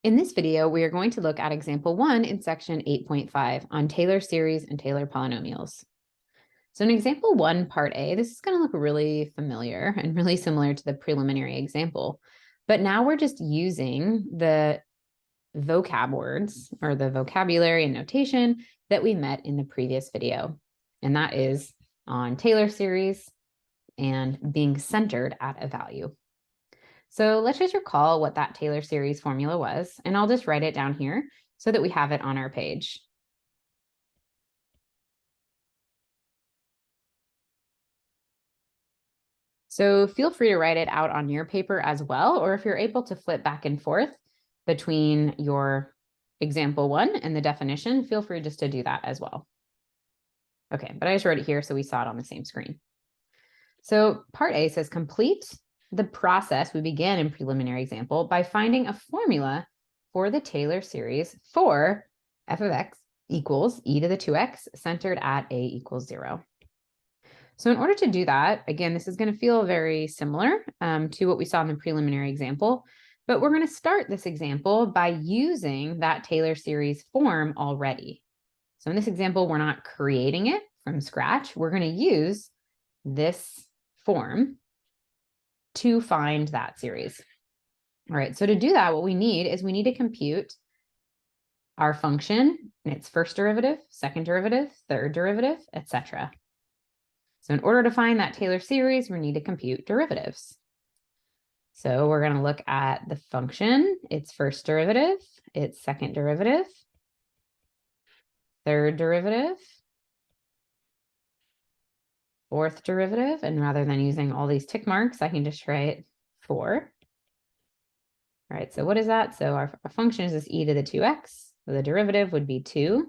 In this video, we are going to look at example 1 in section 8.5 on Taylor series and Taylor polynomials. So in example 1, part A, this is going to look really familiar and really similar to the preliminary example. But now we're just using the vocab words or the vocabulary and notation that we met in the previous video. And that is on Taylor series and being centered at a value. So let's just recall what that Taylor series formula was, and I'll just write it down here so that we have it on our page. So feel free to write it out on your paper as well, or if you're able to flip back and forth between your example 1 and the definition, feel free just to do that as well. Okay, but I just wrote it here so we saw it on the same screen. So part A says complete the process we began in preliminary example by finding a formula for the Taylor series for f of x equals e to the 2x centered at a equals 0. So in order to do that, again, this is going to feel very similar to what we saw in the preliminary example, but we're going to start this example by using that Taylor series form already. So in this example, we're not creating it from scratch. We're going to use this form to find that series. All right, so to do that, what we need is we need to compute our function in its first derivative, second derivative, third derivative, etc. So in order to find that Taylor series, we need to compute derivatives. So we're going to look at the function, its first derivative, its second derivative, third derivative, fourth derivative, and rather than using all these tick marks, I can just write 4. All right, so what is that? So our function is this e to the 2x. So the derivative would be 2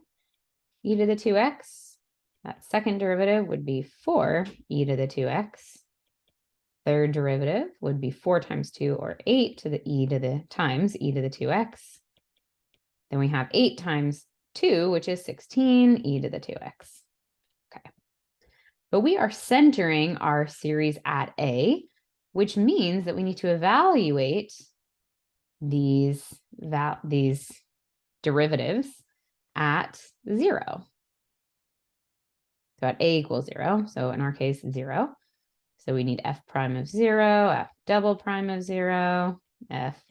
e to the 2x. That second derivative would be 4 e to the 2x. Third derivative would be 4 times 2, or 8 to the e to the times e to the 2x. Then we have 8 times 2, which is 16 e to the 2x. Okay. But we are centering our series at a, which means that we need to evaluate these derivatives at 0. So at a equals 0, so in our case, 0. So we need f prime of 0, f double prime of 0, f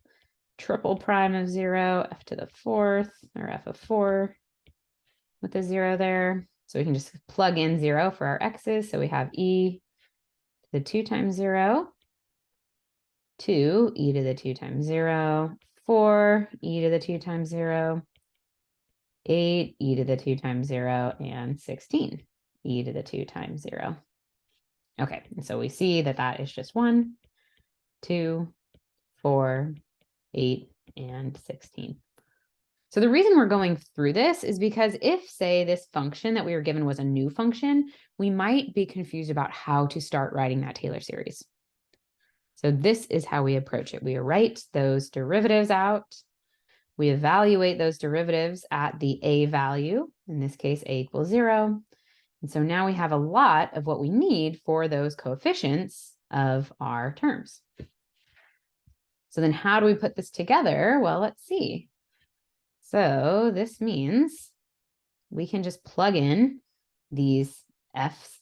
triple prime of 0, f to the 4th, or f of 4 with a 0 there. So we can just plug in 0 for our x's. So we have e to the 2 times 0, 2 e to the 2 times 0, 4 e to the 2 times 0, 8 e to the 2 times 0, and 16 e to the 2 times 0. Okay, and so we see that that is just 1, 2, 4, 8, and 16. So the reason we're going through this is because if, say, this function that we were given was a new function, we might be confused about how to start writing that Taylor series. So this is how we approach it. We write those derivatives out. We evaluate those derivatives at the a value, in this case, a equals 0. And so now we have a lot of what we need for those coefficients of our terms. So then how do we put this together? Well, let's see. So this means we can just plug in these f's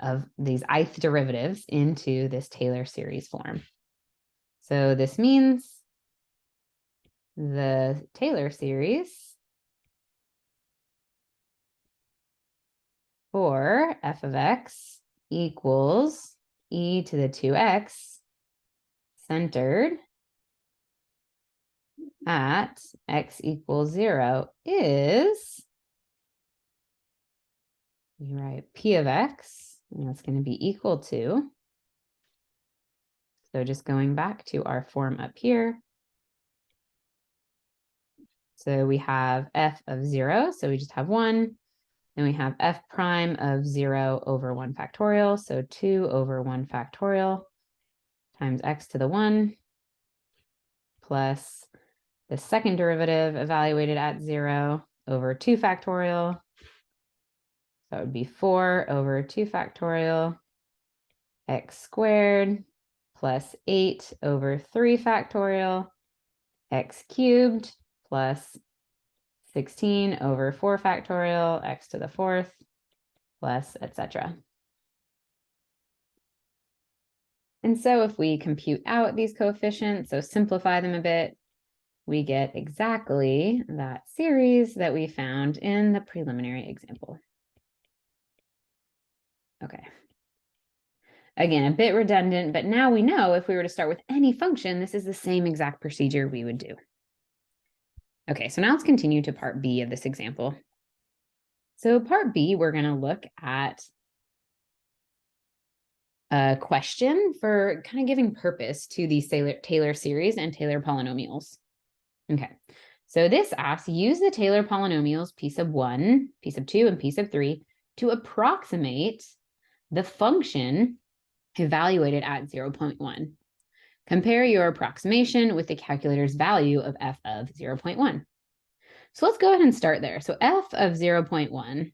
of these ith derivatives into this Taylor series form. So this means the Taylor series for f of x equals e to the 2x centered at x equals 0 is, you write p of x, and that's going to be equal to, so just going back to our form up here. So we have f of 0, so we just have 1. Then we have f prime of 0 over 1 factorial, so 2 over 1 factorial times x to the 1 plus the second derivative evaluated at 0 over 2 factorial. So it would be 4 over 2 factorial x squared plus 8 over 3 factorial x cubed plus 16 over 4 factorial x to the 4th plus etc. And so if we compute out these coefficients, so simplify them a bit, we get exactly that series that we found in the preliminary example. Okay. Again, a bit redundant, but now we know if we were to start with any function, this is the same exact procedure we would do. Okay, so now let's continue to part B of this example. So part B, we're going to look at a question for kind of giving purpose to these Taylor series and Taylor polynomials. Okay, so this asks, use the Taylor polynomials P sub 1, P sub 2, and P sub 3 to approximate the function evaluated at 0.1. Compare your approximation with the calculator's value of f of 0.1. So let's go ahead and start there. So f of 0.1,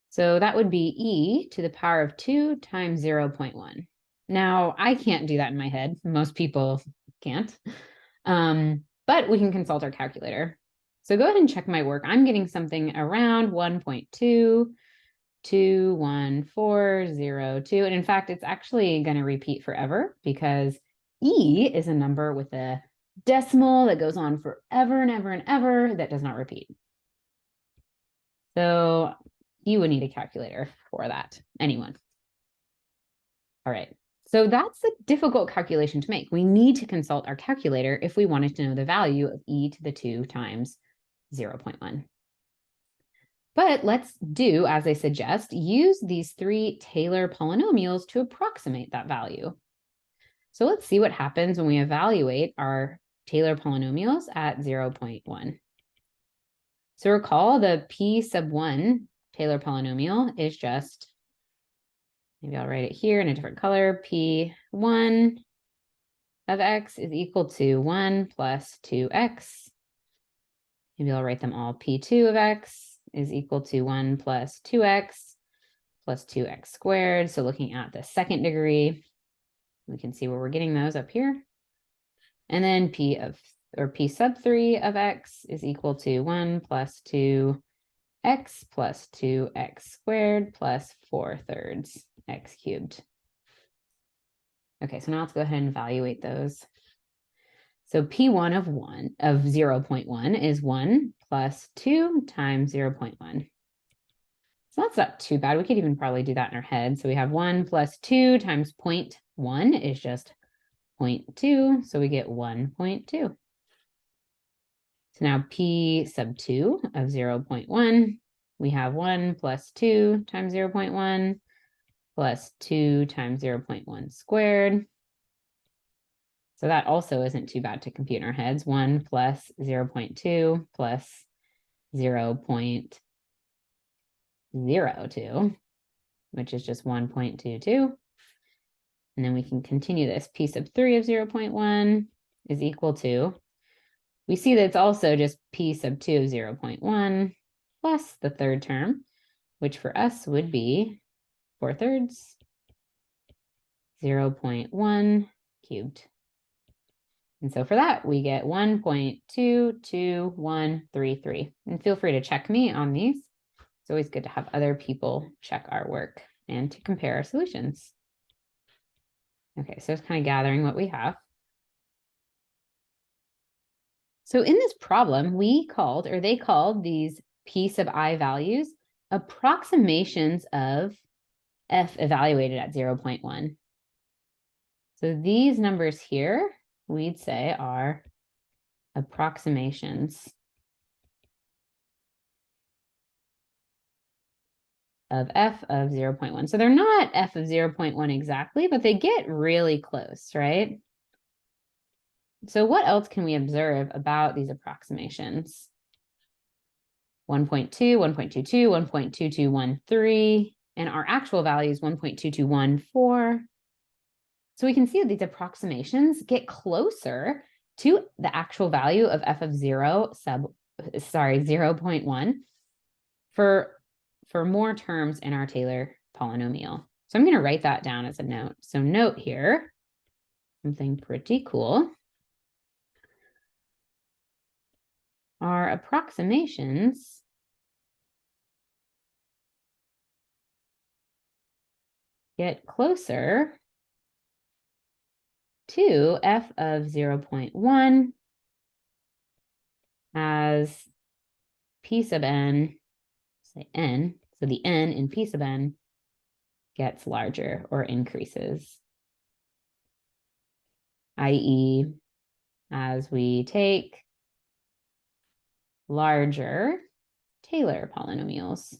so that would be e to the power of 2 times 0.1. Now, I can't do that in my head. Most people can't. But we can consult our calculator. So go ahead and check my work. I'm getting something around 1.21402. And in fact, it's actually going to repeat forever because e is a number with a decimal that goes on forever and ever and ever that does not repeat. So you would need a calculator for that. Anyone. All right. So that's a difficult calculation to make. We need to consult our calculator if we wanted to know the value of e to the 2 times 0.1. But let's do, as I suggest, use these 3 Taylor polynomials to approximate that value. So let's see what happens when we evaluate our Taylor polynomials at 0.1. So recall the P sub 1 Taylor polynomial is just, maybe I'll write it here in a different color, P1 of x is equal to 1 plus 2x. Maybe I'll write them all. P2 of x is equal to 1 plus 2x plus 2x squared. So looking at the second degree, we can see where we're getting those up here. And then P sub 3 of x is equal to 1 plus 2x plus 2x squared plus 4/3 x cubed. Okay, so now let's go ahead and evaluate those. So P1 of 0.1 is 1 plus 2 times 0.1. So that's not too bad. We could even probably do that in our head. So we have 1 plus 2 times 0.1 is just 0.2. So we get 1.2. So now P sub 2 of 0.1, we have 1 plus 2 times 0.1 plus 2 times 0.1 squared. So that also isn't too bad to compute in our heads. 1 plus 0.2 plus 0.02, which is just 1.22. And then we can continue this. P sub 3 of 0.1 is equal to, we see that it's also just P sub 2 of 0.1 plus the third term, which for us would be 4/3, 0.1 cubed. And so for that, we get 1.22133. And feel free to check me on these. It's always good to have other people check our work and to compare our solutions. Okay, so it's kind of gathering what we have. So in this problem, they called these P sub I values approximations of f evaluated at 0.1. So these numbers here, we'd say are approximations of f of 0.1. So they're not f of 0.1 exactly, but they get really close, right? So what else can we observe about these approximations? 1.2, 1.22, 1.2213, and our actual value is 1.2214. So we can see that these approximations get closer to the actual value of f of 0.1 for more terms in our Taylor polynomial. So I'm going to write that down as a note. So note here, something pretty cool. our approximations get closer to f of 0.1 as p sub n, say n, so the n in p sub n gets larger or increases, i.e., as we take larger Taylor polynomials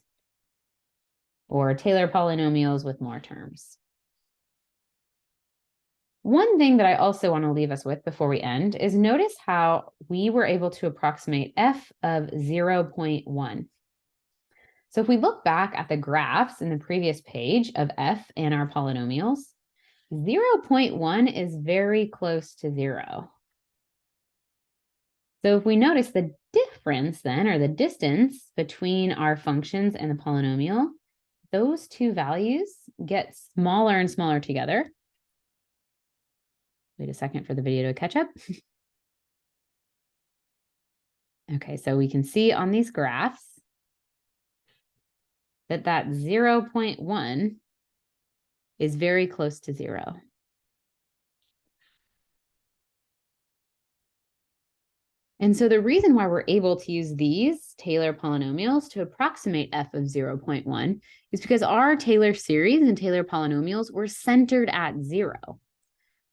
or Taylor polynomials with more terms. One thing that I also want to leave us with before we end is notice how we were able to approximate f of 0.1. So if we look back at the graphs in the previous page of f and our polynomials, 0.1 is very close to 0. So if we notice the difference then, or the distance between our functions and the polynomial, those two values get smaller and smaller together. Wait a second for the video to catch up. Okay, so we can see on these graphs that 0.1 is very close to 0. And so the reason why we're able to use these Taylor polynomials to approximate f of 0.1 is because our Taylor series and Taylor polynomials were centered at 0.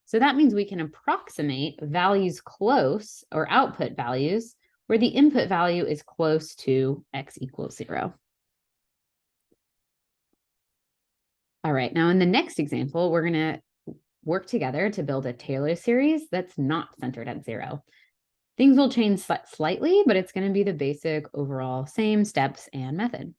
So that means we can approximate values close, or output values, where the input value is close to x equals 0. All right, now in the next example, we're going to work together to build a Taylor series that's not centered at 0. Things will change slightly, but it's going to be the basic overall same steps and method.